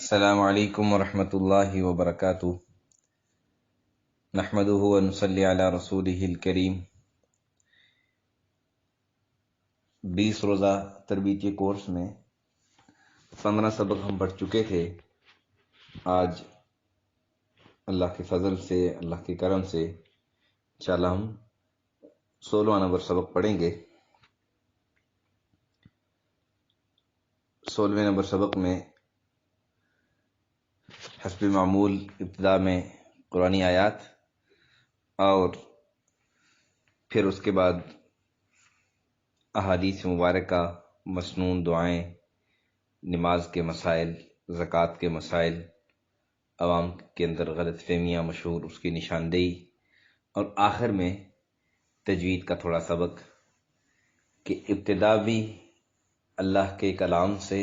السلام علیکم ورحمۃ اللہ وبرکاتہ۔ نحمدہ ونصلی علی رسولہ الکریم۔ 20 روزہ تربیتی کورس میں 15 سبق ہم پڑھ چکے تھے۔ آج اللہ کے فضل سے، اللہ کے کرم سے انشاءاللہ ہم 16واں نمبر سبق پڑھیں گے۔ 16ویں نمبر سبق میں حسب معمول ابتدا میں قرآنی آیات اور پھر اس کے بعد احادیث مبارکہ، مسنون دعائیں، نماز کے مسائل، زکوٰۃ کے مسائل، عوام کے اندر غلط فہمیاں مشہور، اس کی نشاندہی، اور آخر میں تجوید کا تھوڑا سبق کہ ابتدا بھی اللہ کے کلام سے،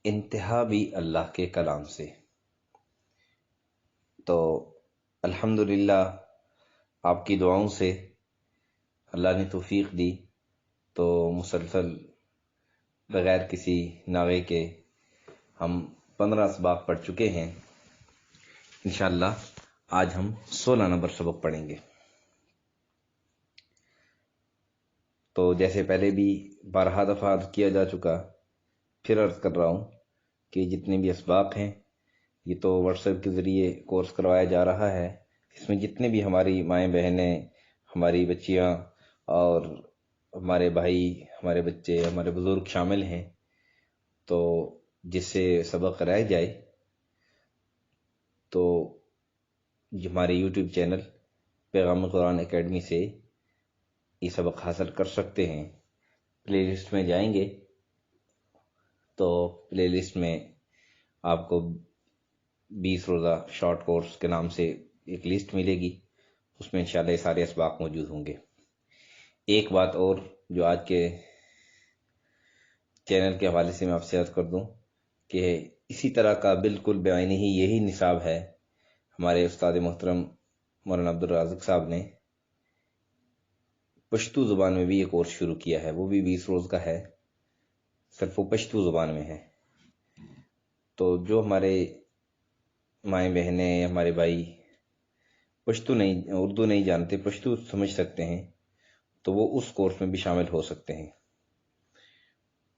انتہا بھی اللہ کے کلام سے۔ تو الحمدللہ آپ کی دعاؤں سے اللہ نے توفیق دی تو مسلسل بغیر کسی ناغے کے ہم 15 اسباق پڑھ چکے ہیں۔ انشاءاللہ آج ہم 16 نمبر سبق پڑھیں گے۔ تو جیسے پہلے بھی بارہا دفعہ عرض کیا جا چکا، پھر عرض کر رہا ہوں کہ جتنے بھی اسباق ہیں یہ تو واٹس ایپ کے ذریعے کورس کروایا جا رہا ہے۔ اس میں جتنے بھی ہماری مائیں بہنیں، ہماری بچیاں اور ہمارے بھائی، ہمارے بچے، ہمارے بزرگ شامل ہیں، تو جس سے سبق رہ جائے تو ہمارے یوٹیوب چینل پیغام قرآن اکیڈمی سے یہ سبق حاصل کر سکتے ہیں۔ پلے لسٹ میں جائیں گے تو پلے لسٹ میں آپ کو 20 روزہ شارٹ کورس کے نام سے ایک لسٹ ملے گی، اس میں انشاءاللہ یہ سارے اسباق موجود ہوں گے۔ ایک بات اور جو آج کے چینل کے حوالے سے میں آپ سے عرض کر دوں کہ اسی طرح کا بالکل بعینی ہی یہی نصاب ہے ہمارے استاد محترم مولانا عبدالرازق صاحب نے پشتو زبان میں بھی یہ کورس شروع کیا ہے، وہ بھی 20 روز کا ہے، صرف وہ پشتو زبان میں ہے۔ تو جو ہمارے مائیں بہنیں، ہمارے بھائی پشتو نہیں، اردو نہیں جانتے، پشتو سمجھ سکتے ہیں، تو وہ اس کورس میں بھی شامل ہو سکتے ہیں۔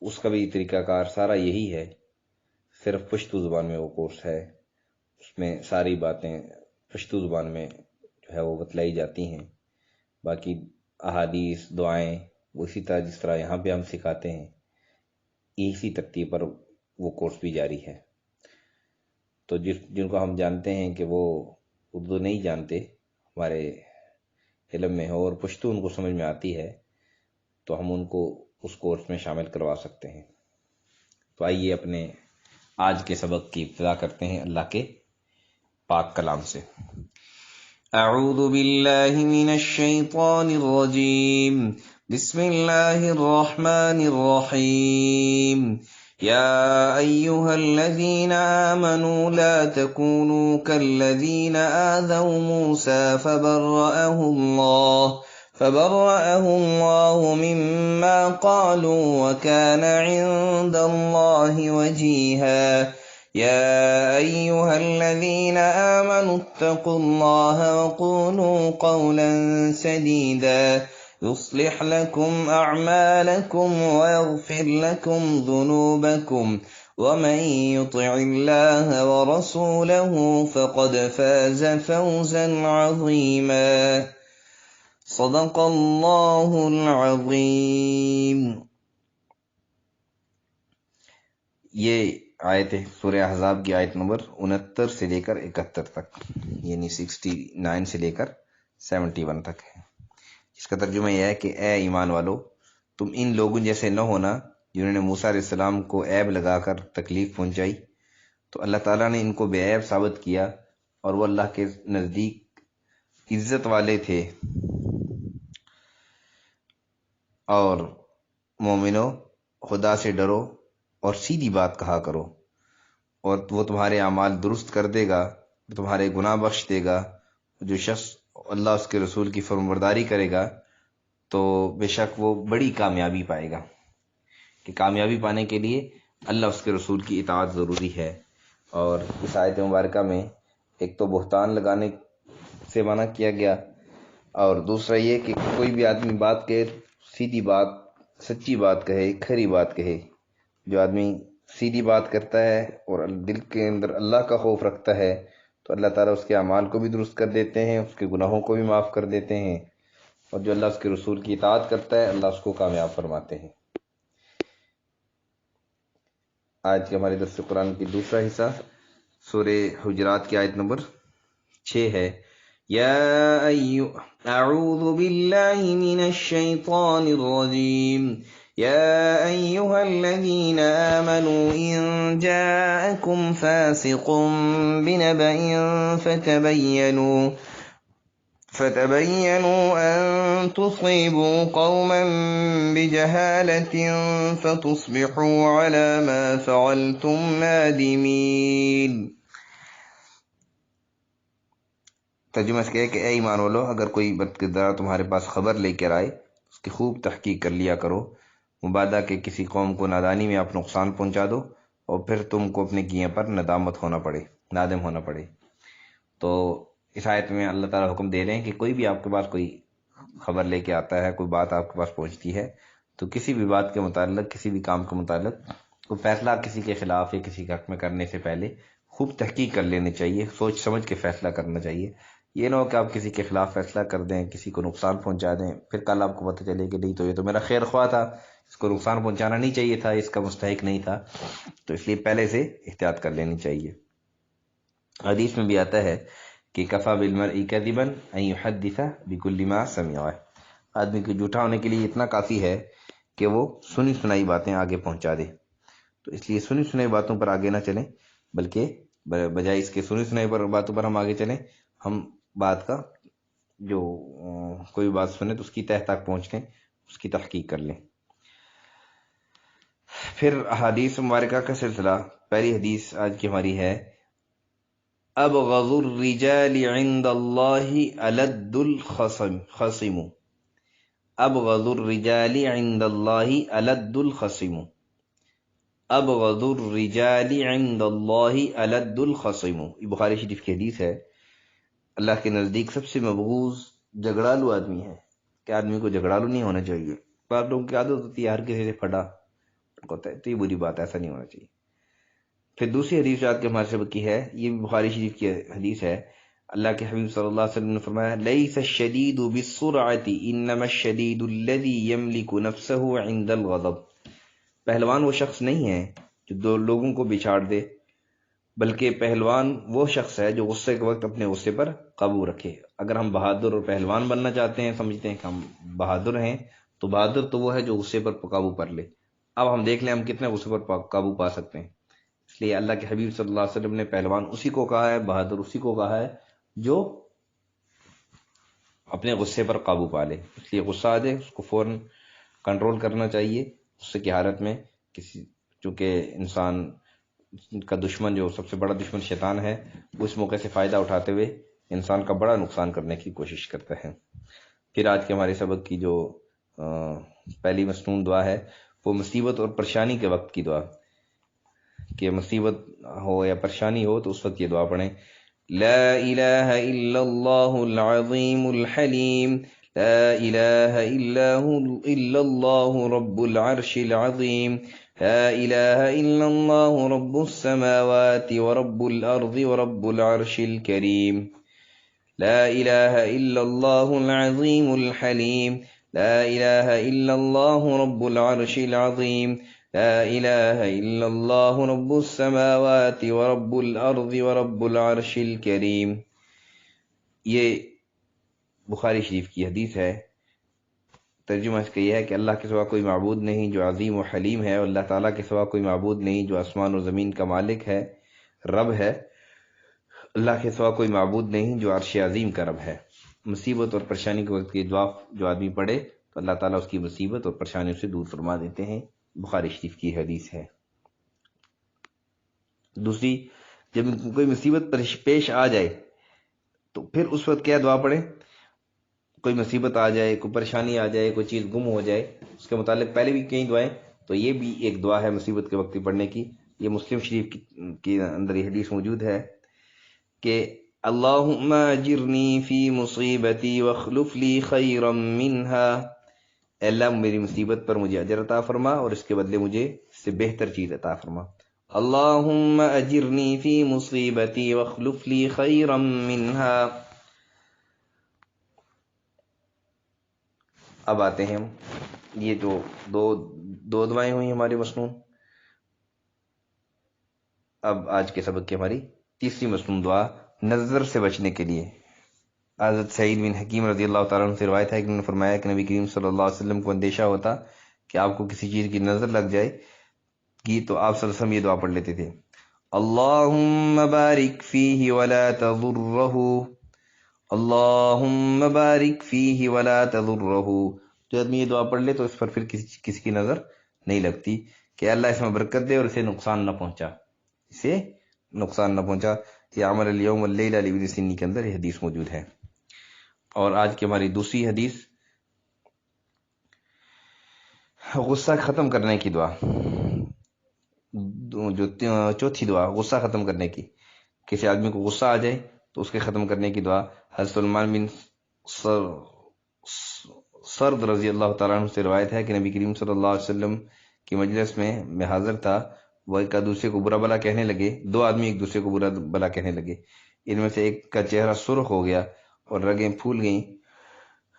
اس کا بھی طریقہ کار سارا یہی ہے، صرف پشتو زبان میں وہ کورس ہے، اس میں ساری باتیں پشتو زبان میں جو ہے وہ بتلائی جاتی ہیں۔ باقی احادیث، دعائیں وہ اسی طرح جس طرح یہاں پہ ہم سکھاتے ہیں، اسی ترتیب پر وہ کورس بھی جاری ہے۔ تو جن کو ہم جانتے ہیں کہ وہ اردو نہیں جانتے، ہمارے علم میں ہو اور پشتو ان کو سمجھ میں آتی ہے، تو ہم ان کو اس کورس میں شامل کروا سکتے ہیں۔ تو آئیے اپنے آج کے سبق کی ابتدا کرتے ہیں اللہ کے پاک کلام سے۔ اعوذ باللہ من الشیطان الرجیم، بسم اللہ الرحمن الرحیم۔ يا أيها الذين آمنوا لا تكونوا كالذين آذوا موسى فبرأه الله مما قالوا وكان عند الله وجيها۔ يا أيها الذين آمنوا اتقوا الله وقولوا قولا سديدا يصلح لكم أعمالكم ويغفر لكم ذنوبكم ومن يطع الله ورسوله فقد فاز فوزا عظيما۔ صدق اللہ العظیم۔ یہ آیت ہے سورہ احزاب کی آیت نمبر 69 سے لے کر 71 تک، یعنی 69 سے لے کر 71 تک ہے، جس کا ترجمہ یہ ہے کہ اے ایمان والو، تم ان لوگوں جیسے نہ ہونا جنہوں نے موسیٰ علیہ السلام کو عیب لگا کر تکلیف پہنچائی، تو اللہ تعالیٰ نے ان کو بے عیب ثابت کیا اور وہ اللہ کے نزدیک عزت والے تھے۔ اور مومنو، خدا سے ڈرو اور سیدھی بات کہا کرو، اور وہ تمہارے اعمال درست کر دے گا، تمہارے گناہ بخش دے گا۔ جو شخص اللہ اس کے رسول کی فرمانبرداری کرے گا تو بے شک وہ بڑی کامیابی پائے گا، کہ کامیابی پانے کے لیے اللہ اس کے رسول کی اطاعت ضروری ہے۔ اور اس آیت مبارکہ میں ایک تو بہتان لگانے سے منع کیا گیا، اور دوسرا یہ کہ کوئی بھی آدمی بات کہے سیدھی بات، سچی بات کہے، کھری بات کہے۔ جو آدمی سیدھی بات کرتا ہے اور دل کے اندر اللہ کا خوف رکھتا ہے تو اللہ تعالیٰ اس کے اعمال کو بھی درست کر دیتے ہیں، اس کے گناہوں کو بھی معاف کر دیتے ہیں، اور جو اللہ اس کے رسول کی اطاعت کرتا ہے اللہ اس کو کامیاب فرماتے ہیں۔ آج کے ہمارے درس قرآن کی دوسرا حصہ سورہ حجرات کی آیت نمبر 6 ہے۔ اعوذ باللہ من الشیطان الرجیم يا أيها الذين آمنوا إن جاءكم فاسق بنبأ فتبينوا أن تصيبوا قوما بجهالة فتصبحوا على ما فعلتم نادمين۔ ترجمہ اس کے کہ اے ایمان والو، اگر کوئی بد کردار تمہارے پاس خبر لے کر آئے اس کی خوب تحقیق کر لیا کرو، مبادا کہ کسی قوم کو نادانی میں آپ نقصان پہنچا دو اور پھر تم کو اپنے کیے پر نادم ہونا پڑے۔ تو اس آیت میں اللہ تعالیٰ حکم دے رہے ہیں کہ کوئی بھی آپ کے پاس کوئی خبر لے کے آتا ہے، کوئی بات آپ کے پاس پہنچتی ہے، تو کسی بھی بات کے متعلق، کسی بھی کام کے متعلق کوئی فیصلہ کسی کے خلاف یا کسی کے حق میں کرنے سے پہلے خوب تحقیق کر لینی چاہیے، سوچ سمجھ کے فیصلہ کرنا چاہیے۔ یہ نہ ہو کہ آپ کسی کے خلاف فیصلہ کر دیں، کسی کو نقصان پہنچا دیں، پھر کل آپ کو پتہ چلے کہ نہیں تو یہ تو میرا خیر خواہ تھا، اس کو نقصان پہنچانا نہیں چاہیے تھا، اس کا مستحق نہیں تھا، تو اس لیے پہلے سے احتیاط کر لینی چاہیے۔ حدیث میں بھی آتا ہے کہ کفی بالمرء کذبا ان یحدث بکل ما سمع، آدمی کو جھوٹا ہونے کے لیے اتنا کافی ہے کہ وہ سنی سنائی باتیں آگے پہنچا دے۔ تو اس لیے سنی سنائی باتوں پر آگے نہ چلیں، بلکہ بجائے اس کے سنی سنائی باتوں پر ہم آگے چلیں، ہم بات کا جو کوئی بات سنے تو اس کی تہ تک پہنچ لیں، اس کی تحقیق کر لیں۔ پھر احادیث مبارکہ کا سلسلہ، پہلی حدیث آج کی ہماری ہے ابغض الرجال عند اللہ الد الخصم، ابغض الرجال عند اللہ الد الخصم، ابغض الرجال عند اللہ الد الخصم۔ یہ بخاری شریف کی حدیث ہے۔ اللہ کے نزدیک سب سے مبغوض جھگڑالو آدمی ہے، کہ آدمی کو جھگڑالو نہیں ہونا چاہیے۔ بعض لوگوں کی عادت ہوتی ہے ہر کسی سے پھٹا ہوتا ہے، تو یہ بری بات ہے، ایسا نہیں ہونا چاہیے۔ پھر دوسری حدیث آج کے ہمارے سبق کی ہے، یہ بھی بخاری شریف کی حدیث ہے۔ اللہ کے حبیب صلی اللہ علیہ وسلم نے فرمایا لیس الشدید بالسرعۃ انما الشدید الذی یملک نفسہ عند الغضب، پہلوان وہ شخص نہیں ہے جو دو لوگوں کو بچھاڑ دے، بلکہ پہلوان وہ شخص ہے جو غصے کے وقت اپنے غصے پر قابو رکھے۔ اگر ہم بہادر اور پہلوان بننا چاہتے ہیں، سمجھتے ہیں کہ ہم بہادر ہیں، تو بہادر تو وہ ہے جو غصے پر قابو پر لے۔ اب ہم دیکھ لیں ہم کتنے غصے پر قابو پا سکتے ہیں۔ اس لیے اللہ کے حبیب صلی اللہ علیہ وسلم نے پہلوان اسی کو کہا ہے، بہادر اسی کو کہا ہے جو اپنے غصے پر قابو پا لے۔ اس لیے غصہ آ جائے اس کو فوراً کنٹرول کرنا چاہیے، غصے کی حالت میں چونکہ انسان کا دشمن، جو سب سے بڑا دشمن شیطان ہے، وہ اس موقع سے فائدہ اٹھاتے ہوئے انسان کا بڑا نقصان کرنے کی کوشش کرتا ہے۔ پھر آج کے ہمارے سبق کی جو پہلی مسنون دعا ہے وہ مصیبت اور پریشانی کے وقت کی دعا، کہ مصیبت ہو یا پریشانی ہو تو اس وقت یہ دعا پڑھیں، لا الہ الا اللہ العظیم الحلیم، لا الہ الا اللہ رب العرش العظیم، لا الہ الا اللہ رب السماوات ورب الارض ورب العرش الكریم، لا الہ الا اللہ العظیم الحلیم، لا الہ الا اللہ رب العرش العظیم، لا الہ الا اللہ رب السماوات ورب الارض ورب العرش الکریم۔ یہ بخاری شریف کی حدیث ہے۔ ترجمہ اس کا یہ ہے کہ اللہ کے سوا کوئی معبود نہیں جو عظیم و حلیم ہے، اور اللہ تعالیٰ کے سوا کوئی معبود نہیں جو آسمان و زمین کا مالک ہے، رب ہے۔ اللہ کے سوا کوئی معبود نہیں جو عرش عظیم کا رب ہے۔ مصیبت اور پریشانی کے وقت کی دعا جو آدمی پڑھے تو اللہ تعالیٰ اس کی مصیبت اور پریشانیوں سے دور فرما دیتے ہیں، بخاری شریف کی حدیث ہے۔ دوسری، جب کوئی مصیبت پیش آ جائے تو پھر اس وقت کیا دعا پڑھیں؟ کوئی مصیبت آ جائے، کوئی پریشانی آ جائے، کوئی چیز گم ہو جائے، اس کے متعلق پہلے بھی کئی دعائیں، تو یہ بھی ایک دعا ہے مصیبت کے وقت پڑھنے کی، یہ مسلم شریف کی اندر یہ حدیث موجود ہے کہ اللہم اجرنی فی مصیبتی واخلف لی خیرا منہا، اے اللہ میری مصیبت پر مجھے اجر عطا فرما اور اس کے بدلے مجھے اس سے بہتر چیز عطا فرما۔ اللہم اجرنی فی مصیبتی واخلف لی خیرا منہا۔ اب آتے ہیں ہم، یہ جو دو دعائیں ہوئی ہماری مسنون، اب آج کے سبق کی ہماری تیسری مسنون دعا نظر سے بچنے کے لیے۔ حضرت سعید بن حکیم رضی اللہ تعالیٰ عنہ سے روایت ہے کہ انہوں نے فرمایا کہ نبی کریم صلی اللہ علیہ وسلم کو اندیشہ ہوتا کہ آپ کو کسی چیز کی نظر لگ جائے گی تو آپ صلی اللہ علیہ وسلم یہ دعا پڑھ لیتے تھے، اللہم بارک فیہ ولا تضرہ، اللہم بارک فیہ ولا تضرہ۔ جو آدمی یہ دعا پڑھ لے تو اس پر پھر کسی کی نظر نہیں لگتی کہ اللہ اس میں برکت دے اور اسے نقصان نہ پہنچا، یہ عمل الیوم واللیلہ لابن سنی کے اندر یہ حدیث موجود ہے۔ اور آج کی ہماری دوسری حدیث غصہ ختم کرنے کی دعا، جو چوتھی دعا غصہ ختم کرنے کی، کسی آدمی کو غصہ آ جائے تو اس کے ختم کرنے کی دعا۔ حضرت سلمان بن سرد رضی اللہ تعالیٰ عنہ سے روایت ہے کہ نبی کریم صلی اللہ علیہ وسلم کی مجلس میں حاضر تھا، وہ ایک دوسرے کو برا بلا کہنے لگے، دو آدمی ایک دوسرے کو برا بلا کہنے لگے، ان میں سے ایک کا چہرہ سرخ ہو گیا اور رگیں پھول گئیں،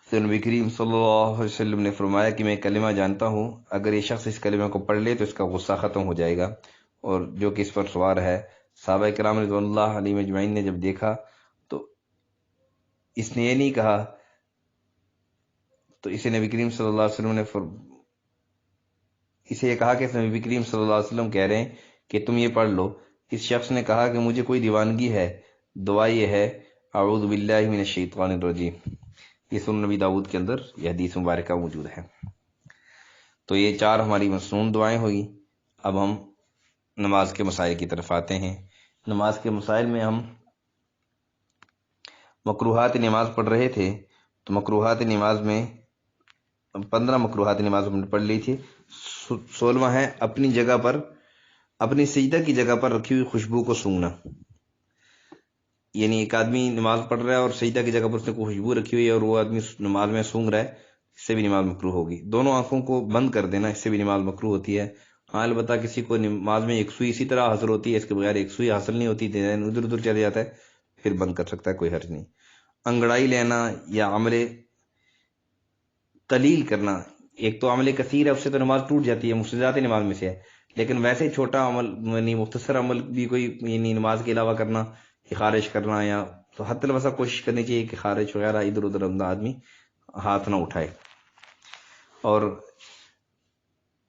تو نبی کریم صلی اللہ علیہ وسلم نے فرمایا کہ میں کلمہ جانتا ہوں، اگر یہ شخص اس کلمہ کو پڑھ لے تو اس کا غصہ ختم ہو جائے گا، اور جو کہ اس پر سوار ہے۔ صحابہ کرام رضوان اللہ علیہم اجمعین نے جب دیکھا تو اس نے یہ نہیں کہا، تو اسے نبی کریم صلی اللہ علیہ وسلم نے اسے یہ کہا کہ نبی کریم صلی اللہ علیہ وسلم کہہ رہے ہیں کہ تم یہ پڑھ لو۔ اس شخص نے کہا کہ مجھے کوئی دیوانگی ہے، دعا یہ ہے اعوذ باللہ من الشیطان الرجیم۔ یہ سنن نبی داؤد کے اندر یہ حدیث مبارکہ موجود ہے۔ تو یہ چار ہماری مسنون دعائیں ہوئی۔ اب ہم نماز کے مسائل کی طرف آتے ہیں۔ نماز کے مسائل میں ہم مکروہات نماز پڑھ رہے تھے، تو مکروہات نماز میں 15 مکروہات نماز ہم نے پڑھ لی تھی۔ 16واں ہے اپنی جگہ پر، اپنی سجدہ کی جگہ پر رکھی ہوئی خوشبو کو سونگھنا، یعنی ایک آدمی نماز پڑھ رہا ہے اور سجدہ کی جگہ پر اس نے کوئی خوشبو رکھی ہوئی ہے اور وہ آدمی نماز میں سونگ رہا ہے، اس سے بھی نماز مکروہ ہوگی۔ دونوں آنکھوں کو بند کر دینا، اس سے بھی نماز مکروہ ہوتی ہے۔ ہاں البتہ کسی کو نماز میں یکسوئی اسی طرح حاصل ہوتی ہے، اس کے بغیر یکسوئی حاصل نہیں ہوتی، ذہن ادھر ادھر چلے جاتا ہے، پھر بند کر سکتا ہے، کوئی حرج نہیں۔ انگڑائی لینا یا عمل قلیل کرنا، ایک تو عمل کثیر ہے، اس سے تو نماز ٹوٹ جاتی ہے، مفسدات نماز میں سے ہے، لیکن ویسے چھوٹا عمل یعنی مختصر عمل بھی کوئی یعنی نماز کے علاوہ کرنا، خارج کرنا، یا تو حتی الوسع کوشش کرنی چاہیے کہ خارج وغیرہ ادھر ادھر آدمی ہاتھ نہ اٹھائے۔ اور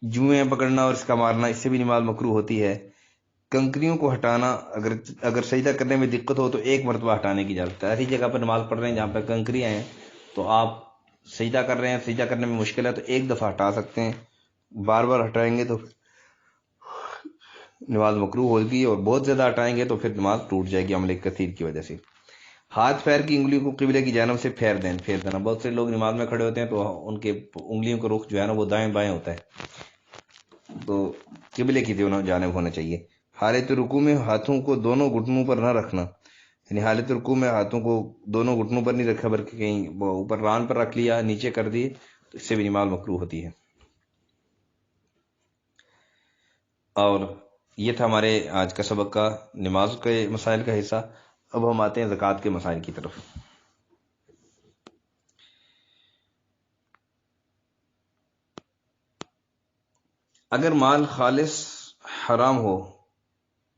جوئیں پکڑنا اور اس کا مارنا، اس سے بھی نماز مکروہ ہوتی ہے۔ کنکریوں کو ہٹانا، اگر سجدہ کرنے میں دقت ہو تو ایک مرتبہ ہٹانے کی اجازت ہے۔ ایسی جگہ پر نماز پڑھ رہے ہیں جہاں پہ کنکریاں ہیں تو آپ سجدہ کر رہے ہیں، سجدہ کرنے میں مشکل ہے تو ایک دفعہ ہٹا سکتے ہیں، بار بار ہٹائیں گے تو نماز مکروہ ہوگی، اور بہت زیادہ ہٹائیں گے تو پھر نماز ٹوٹ جائے گی عمل کثیر کی وجہ سے۔ ہاتھ پیر کی انگلیوں کو قبلے کی جانب سے پھیر دینا۔ بہت سے لوگ نماز میں کھڑے ہوتے ہیں تو ان کے انگلیوں کا رخ جو ہے نا وہ دائیں بائیں ہوتا ہے، تو قبلے کی جانب ہونا چاہیے۔ حالت رکوع میں ہاتھوں کو دونوں گھٹنوں پر نہ رکھنا، یعنی حالت رکوع میں ہاتھوں کو دونوں گھٹنوں پر نہیں رکھا بلکہ کہیں اوپر ران پر رکھ لیا، نیچے کر دیے، تو اس سے بھی نماز مکروہ ہوتی ہے۔ اور یہ تھا ہمارے آج کا سبق کا نماز کے مسائل کا حصہ۔ اب ہم آتے ہیں زکوٰۃ کے مسائل کی طرف۔ اگر مال خالص حرام ہو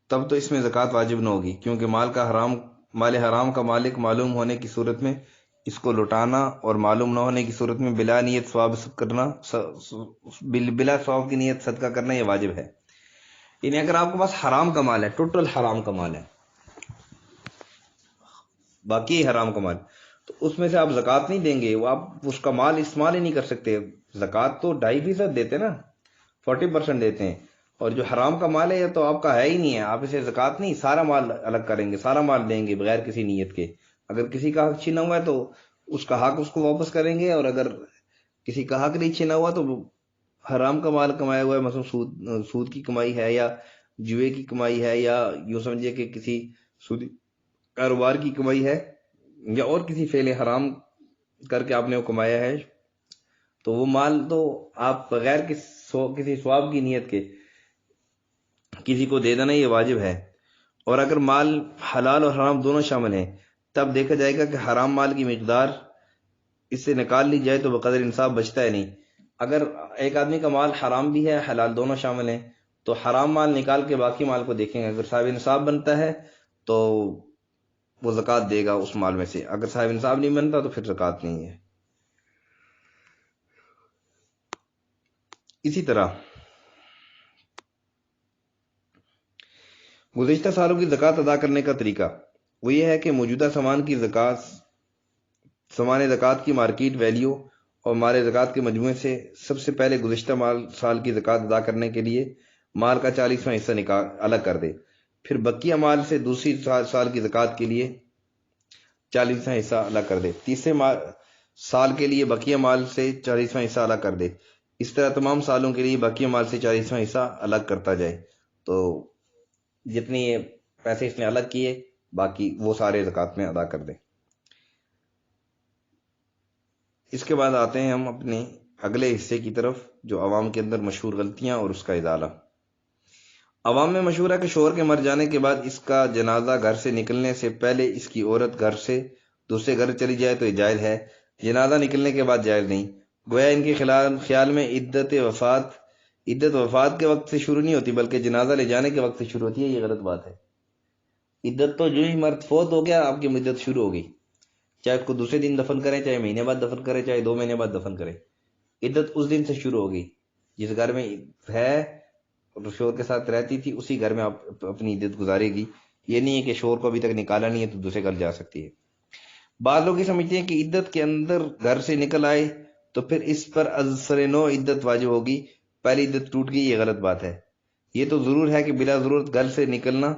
تب تو اس میں زکوٰۃ واجب نہ ہوگی، کیونکہ مال حرام کا مالک معلوم ہونے کی صورت میں اس کو لٹانا اور معلوم نہ ہونے کی صورت میں بلا نیت ثواب کرنا، بلا ثواب کی نیت صدقہ کرنا یہ واجب ہے۔ یعنی اگر آپ کے پاس حرام کا مال ہے، ٹوٹل حرام کا مال ہے، باقی حرام کا مال، تو اس میں سے آپ زکوٰۃ نہیں دیں گے، وہ آپ اس کا مال استعمال ہی نہیں کر سکتے۔ زکوٰۃ تو 2.5% دیتے نا، 40% دیتے ہیں، اور جو حرام کا مال ہے یہ تو آپ کا ہے ہی نہیں ہے، آپ اسے زکوٰۃ نہیں، سارا مال الگ کریں گے، سارا مال دیں گے بغیر کسی نیت کے۔ اگر کسی کا حق چھینا ہوا ہے تو اس کا حق اس کو واپس کریں گے، اور اگر کسی کا حق نہیں چھینا ہوا تو حرام کا مال کمایا ہوا ہے، مثلا سود کی کمائی ہے یا جوئے کی کمائی ہے، یا یوں سمجھیے کہ کسی سودی کاروبار کی کمائی ہے، یا اور کسی فعل حرام کر کے آپ نے وہ کمایا ہے، تو وہ مال تو آپ بغیر کسی ثواب کی نیت کے کسی کو دے دینا یہ واجب ہے۔ اور اگر مال حلال اور حرام دونوں شامل ہیں تب دیکھا جائے گا کہ حرام مال کی مقدار اس سے نکال لی جائے تو بقدر انصاف بچتا ہے نہیں۔ اگر ایک آدمی کا مال حرام بھی ہے حلال دونوں شامل ہیں تو حرام مال نکال کے باقی مال کو دیکھیں گے، اگر صاحب انصاف بنتا ہے تو وہ زکوٰۃ دے گا اس مال میں سے، اگر صاحب انصاف نہیں بنتا تو پھر زکوٰۃ نہیں ہے۔ اسی طرح گزشتہ سالوں کی زکوٰۃ ادا کرنے کا طریقہ وہ یہ ہے کہ موجودہ سامان کی زکوٰۃ کی مارکیٹ ویلیو اور مال زکوٰۃ کے مجموعے سے سب سے پہلے گزشتہ سال کی زکوٰۃ ادا کرنے کے لیے مال کا 40واں حصہ الگ کر دے، پھر بقیہ مال سے دوسری سال کی زکوٰۃ کے لیے 40واں حصہ الگ کر دے، تیسرے سال کے لیے بقیہ مال سے 40واں حصہ الگ کر دے، اس طرح تمام سالوں کے لیے بقیہ مال سے 40واں حصہ الگ کرتا جائے، تو جتنی پیسے اس نے الگ کیے باقی وہ سارے زکوٰۃ میں ادا کر دے۔ اس کے بعد آتے ہیں ہم اپنے اگلے حصے کی طرف جو عوام کے اندر مشہور غلطیاں اور اس کا ازالہ۔ عوام میں مشہور ہے کہ شوہر کے مر جانے کے بعد اس کا جنازہ گھر سے نکلنے سے پہلے اس کی عورت گھر سے دوسرے گھر چلی جائے تو یہ جائز ہے، جنازہ نکلنے کے بعد جائز نہیں۔ گویا ان کے خیال میں عدت وفات کے وقت سے شروع نہیں ہوتی بلکہ جنازہ لے جانے کے وقت سے شروع ہوتی ہے، یہ غلط بات ہے۔ عدت تو جو ہی مرد فوت ہو گیا آپ کی مدت شروع ہو گئی، چاہے اس کو دوسرے دن دفن کریں، چاہے مہینے بعد دفن کریں، چاہے 2 مہینے بعد دفن کریں، عدت اس دن سے شروع ہو گئی۔ جس گھر میں ہے اور شوہر کے ساتھ رہتی تھی اسی گھر میں آپ اپنی عدت گزارے گی، یہ نہیں ہے کہ شوہر کو ابھی تک نکالا نہیں ہے تو دوسرے گھر جا سکتی ہے۔ بعض لوگ یہ سمجھتے ہیں کہ عدت کے اندر گھر سے نکل آئے تو پھر اس پر از سر نو عدت واجب ہوگی، پہلی عدت ٹوٹ گئی، یہ غلط بات ہے۔ یہ تو ضرور ہے کہ بلا ضرورت گھر سے نکلنا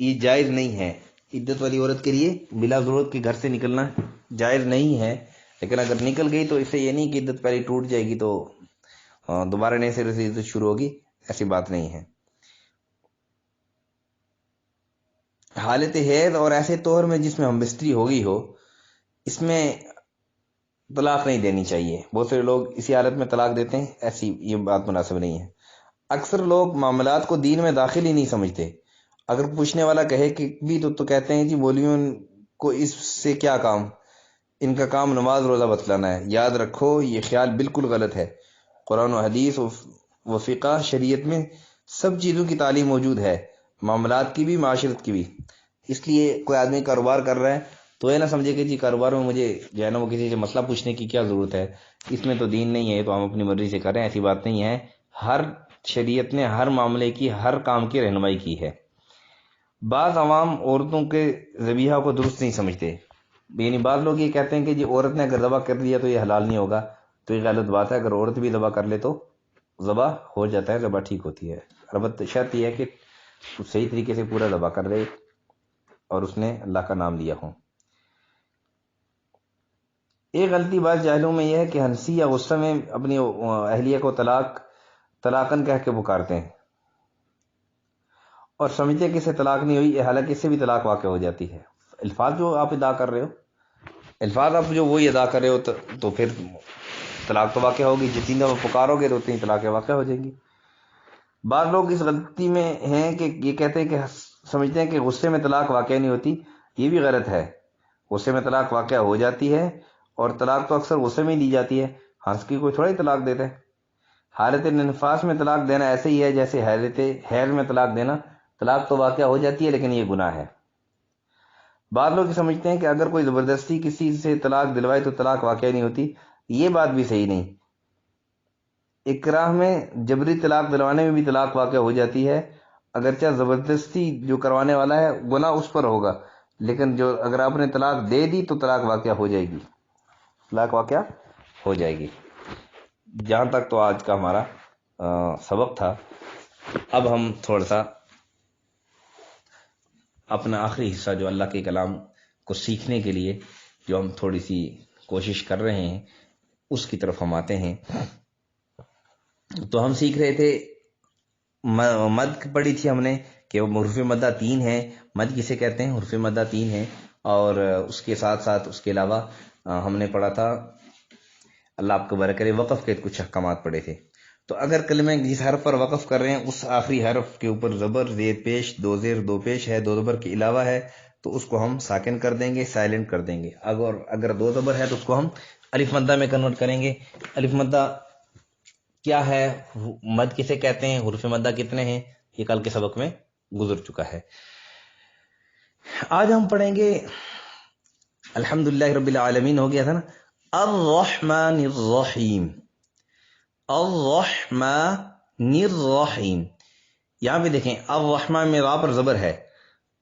یہ جائز نہیں ہے، عدت والی عورت کے لیے بلا ضرورت کے گھر سے نکلنا جائز نہیں ہے، لیکن اگر نکل گئی تو اس سے یہ نہیں کہ عدت پہلے ٹوٹ جائے گی تو دوبارہ نئے سرے سے عدت شروع ہوگی، ایسی بات نہیں ہے۔ حالت حیض اور ایسے طور میں جس میں ہم بستری ہو گئی ہو اس میں طلاق نہیں دینی چاہیے، بہت سے لوگ اسی حالت میں طلاق دیتے ہیں، ایسی یہ بات مناسب نہیں ہے۔ اکثر لوگ معاملات کو دین میں داخل ہی نہیں سمجھتے، اگر پوچھنے والا کہے کہ بھی تو کہتے ہیں جی مولویوں کو اس سے کیا کام، ان کا کام نماز روزہ بتلانا ہے۔ یاد رکھو یہ خیال بالکل غلط ہے، قرآن و حدیث و فقہ شریعت میں سب چیزوں کی تعلیم موجود ہے، معاملات کی بھی معاشرت کی بھی۔ اس لیے کوئی آدمی کاروبار کر رہا ہے تو یہ نہ سمجھے کہ جی کاروبار میں مجھے جو ہے نا وہ کسی سے مسئلہ پوچھنے کی کیا ضرورت ہے، اس میں تو دین نہیں ہے تو ہم اپنی مرضی سے کریں، ایسی بات نہیں ہے۔ ہر شریعت نے ہر معاملے کی ہر کام کی رہنمائی کی ہے۔ بعض عوام عورتوں کے ذبیحہ کو درست نہیں سمجھتے، یعنی بعض لوگ یہ کہتے ہیں کہ جی عورت نے اگر ذبح کر دیا تو یہ حلال نہیں ہوگا، تو یہ غلط بات ہے، اگر عورت بھی ذبح کر لے تو ذبح ہو جاتا ہے، ذبح ٹھیک ہوتی ہے، البتہ شرط یہ ہے کہ صحیح طریقے سے پورا ذبح کر دے اور اس نے اللہ کا نام لیا ہو۔ ایک غلطی بعض جاہلوں میں یہ ہے کہ ہنسی یا غصہ میں اپنی اہلیہ کو طلاقن کہہ کے پکارتے ہیں اور سمجھتے ہیں کہ اس سے طلاق نہیں ہوئی، حالانکہ اس سے بھی طلاق واقع ہو جاتی ہے۔ الفاظ جو آپ ادا کر رہے ہو، الفاظ آپ جو وہی ادا کر رہے ہو تو پھر طلاق تو واقع ہوگی، جتنی دفعہ پکارو گے تو اتنی طلاقیں واقع ہو جائیں گی۔ بعض لوگ اس غلطی میں ہیں کہ یہ کہتے ہیں کہ سمجھتے ہیں کہ غصے میں طلاق واقع نہیں ہوتی، یہ بھی غلط ہے، غصے میں طلاق واقع ہو جاتی ہے اور طلاق تو اکثر غصے میں ہی دی جاتی ہے، ہنس کی کوئی تھوڑا ہی طلاق دیتا ہے۔ حالت نفاس میں طلاق دینا ایسے ہی ہے جیسے حیض میں طلاق دینا، طلاق تو واقع ہو جاتی ہے لیکن یہ گناہ ہے۔ بعض لوگ سمجھتے ہیں کہ اگر کوئی زبردستی کسی سے طلاق دلوائے تو طلاق واقع نہیں ہوتی، یہ بات بھی صحیح نہیں۔ اکراہ میں جبری طلاق دلوانے میں بھی طلاق واقع ہو جاتی ہے، اگرچہ زبردستی جو کروانے والا ہے گناہ اس پر ہوگا، لیکن جو اگر آپ نے طلاق دے دی تو طلاق واقع ہو جائے گی، طلاق واقع ہو جائے گی۔ جہاں تک تو آج کا ہمارا سبق تھا، اب ہم تھوڑا سا اپنا آخری حصہ جو اللہ کے کلام کو سیکھنے کے لیے جو ہم تھوڑی سی کوشش کر رہے ہیں اس کی طرف ہم آتے ہیں۔ تو ہم سیکھ رہے تھے مد پڑھی تھی ہم نے کہ وہ حروف مدہ 3 ہیں. مد کسے کہتے ہیں؟ حروف مدہ 3 ہیں. اور اس کے ساتھ ساتھ اس کے علاوہ ہم نے پڑھا تھا، اللہ آپ کو برکت کرے، وقف کے کچھ احکامات پڑھے تھے. تو اگر کلمہ جس حرف پر وقف کر رہے ہیں اس آخری حرف کے اوپر زبر، زیر پیش، دو زیر دو پیش ہے، دو زبر کے علاوہ ہے، تو اس کو ہم ساکن کر دیں گے، سائلنٹ کر دیں گے. اگر دو زبر ہے تو اس کو ہم الف مدہ میں کنورٹ کریں گے. الف مدہ کیا ہے؟ مد کسے کہتے ہیں؟ حروف مدہ کتنے ہیں؟ یہ کل کے سبق میں گزر چکا ہے. آج ہم پڑھیں گے، الحمدللہ رب العالمین ہو گیا تھا نا، الرحمن الرحیم. الرحمن الرحیم. یہاں پہ دیکھیں الرحمن میں را پر زبر ہے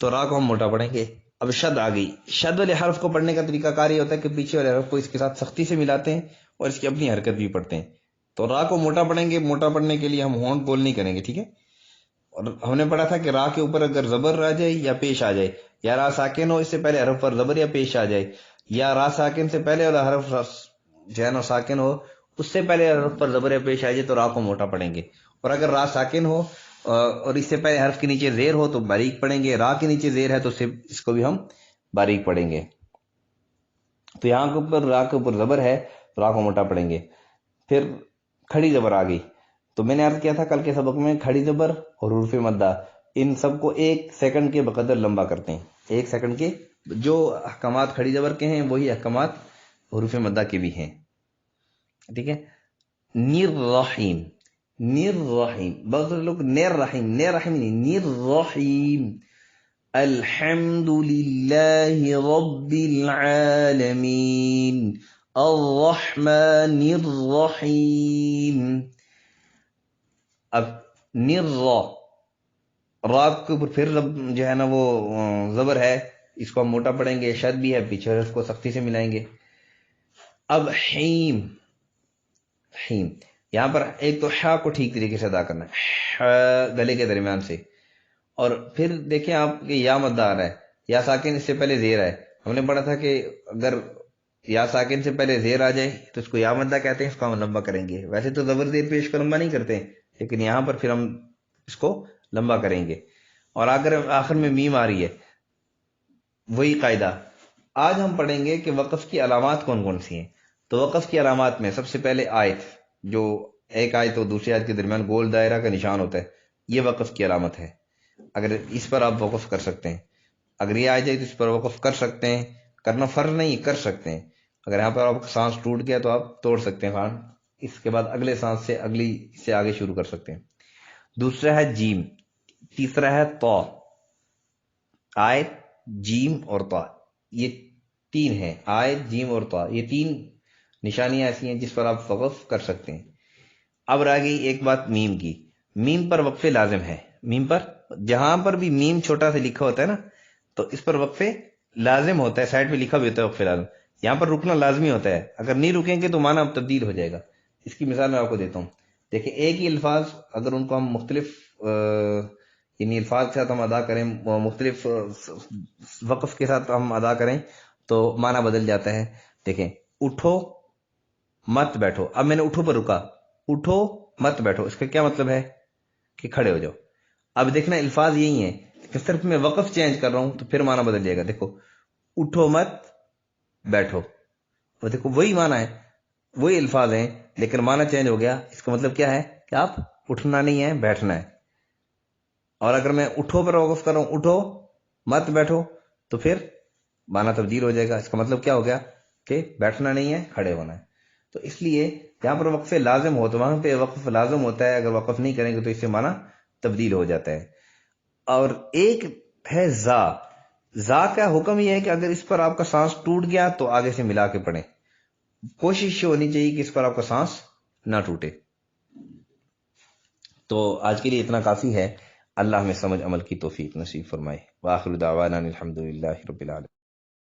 تو را کو ہم موٹا پڑھیں گے. اب شد آ گئی. شد والے حرف کو پڑھنے کا طریقہ کار یہ ہوتا ہے کہ پیچھے والے حرف کو اس کے ساتھ سختی سے ملاتے ہیں اور اس کی اپنی حرکت بھی پڑھتے ہیں. تو را کو موٹا پڑھیں گے. موٹا پڑھنے کے لیے ہم ہونٹ بول نہیں کریں گے، ٹھیک ہے؟ اور ہم نے پڑھا تھا کہ را کے اوپر اگر زبر آ جائے یا پیش آ جائے، یا را ساکن ہو اس سے پہلے حرف پر زبر یا پیش آ جائے، یا را ساکن سے پہلے والا حرف جو ہے نا ساکن ہو اس سے پہلے حرف پر زبر یا پیش آ جائے تو را کو موٹا پڑھیں گے. اور اگر را ساکن ہو اور اس سے پہلے حرف کے نیچے زیر ہو تو باریک پڑھیں گے. را کے نیچے زیر ہے تو اس کو بھی ہم باریک پڑھیں گے. تو یہاں کے اوپر را کے اوپر زبر ہے تو را کو موٹا پڑھیں گے. پھر کھڑی زبر آ گئی. تو میں نے عرض کیا تھا کل کے سبق میں، کھڑی زبر اور حروف مدہ ان سب کو 1 سیکنڈ کے بقدر لمبا کرتے ہیں. 1 سیکنڈ کے جو احکامات کھڑی زبر کے ہیں وہی احکامات حروف مدہ کے بھی ہیں، ٹھیک ہے؟ نیر رحیم. نیر رحیم. بہت سارے لوگ نیر رحیم، نیر رحیم نہیں، نیر رحیم. الحمد للہ رب العالمین الرحمن الرحیم. اب نیر را کے اوپر پھر جو ہے نا وہ زبر ہے، اس کو ہم موٹا پڑھیں گے. شد بھی ہے، پیچھے اس کو سختی سے ملائیں گے. اب حیم. حیم یہاں پر ایک تو ح کو ٹھیک طریقے سے ادا کرنا ہے گلے کے درمیان سے. اور پھر دیکھیں آپ کہ یا مدہ آ رہا ہے، یا ساکن اس سے پہلے زیر ہے. ہم نے پڑھا تھا کہ اگر یا ساکن سے پہلے زیر آ جائے تو اس کو یا مدہ کہتے ہیں، اس کو ہم لمبا کریں گے. ویسے تو زبر زیر پیش کو لمبا نہیں کرتے لیکن یہاں پر پھر ہم اس کو لمبا کریں گے. اور اگر آخر میں میم آ رہی ہے وہی قاعدہ. آج ہم پڑھیں گے کہ وقف کی علامات کون کون سی ہیں. تو وقف کی علامات میں سب سے پہلے آیت، جو ایک آیت اور دوسری آیت کے درمیان گول دائرہ کا نشان ہوتا ہے، یہ وقف کی علامت ہے. اگر اس پر آپ وقف کر سکتے ہیں، اگر یہ آ جائے تو اس پر وقف کر سکتے ہیں. کرنا فرض نہیں، کر سکتے ہیں. اگر یہاں پر آپ کا سانس ٹوٹ گیا تو آپ توڑ سکتے ہیں خان، اس کے بعد اگلے سانس سے اگلی سے آگے شروع کر سکتے ہیں. دوسرا ہے جیم. تیسرا ہے طا. آیت، جیم اور طا، یہ 3 ہیں. آیت، جیم اور طا، یہ 3 نشانیاں ایسی ہیں جس پر آپ وقف کر سکتے ہیں. اب رہ گئی ایک بات میم کی. میم پر وقفے لازم ہے. میم پر جہاں پر بھی میم چھوٹا سے لکھا ہوتا ہے نا تو اس پر وقفے لازم ہوتا ہے. سائڈ پہ لکھا بھی ہوتا ہے وقفے لازم. یہاں پر رکنا لازمی ہوتا ہے. اگر نہیں رکیں گے تو معنی اب تبدیل ہو جائے گا. اس کی مثال میں آپ کو دیتا ہوں. دیکھیں ایک ہی الفاظ اگر ان کو ہم مختلف یعنی الفاظ کے ساتھ ہم ادا کریں، مختلف وقف کے ساتھ ہم ادا کریں تو معنی بدل جاتا ہے. دیکھیں اٹھو مت بیٹھو. اب میں نے اٹھو پر رکا، اٹھو مت بیٹھو، اس کا کیا مطلب ہے؟ کہ کھڑے ہو جاؤ. اب دیکھنا الفاظ یہی ہیں کہ صرف میں وقف چینج کر رہا ہوں تو پھر معنی بدل جائے گا. دیکھو اٹھو مت بیٹھو، وہ دیکھو وہی معنی ہے، وہی الفاظ ہیں لیکن معنی چینج ہو گیا. اس کا مطلب کیا ہے کہ آپ اٹھنا نہیں ہے، بیٹھنا ہے. اور اگر میں اٹھو پر وقف کر رہا ہوں، اٹھو مت بیٹھو، تو پھر معنی تبدیل ہو جائے گا. اس کا مطلب کیا ہو گیا کہ بیٹھنا نہیں ہے، کھڑے ہونا ہے. تو اس لیے جہاں پر وقف لازم ہو تو وہاں پہ وقف لازم ہوتا ہے. اگر وقف نہیں کریں گے تو اس سے معنی تبدیل ہو جاتا ہے. اور ایک ہے زا. زا کا حکم یہ ہے کہ اگر اس پر آپ کا سانس ٹوٹ گیا تو آگے سے ملا کے پڑھیں. کوشش یہ ہونی چاہیے کہ اس پر آپ کا سانس نہ ٹوٹے. تو آج کے لیے اتنا کافی ہے. اللہ ہمیں سمجھ عمل کی توفیق نصیب فرمائے. وآخر دعوانا الحمدللہ رب العالمین.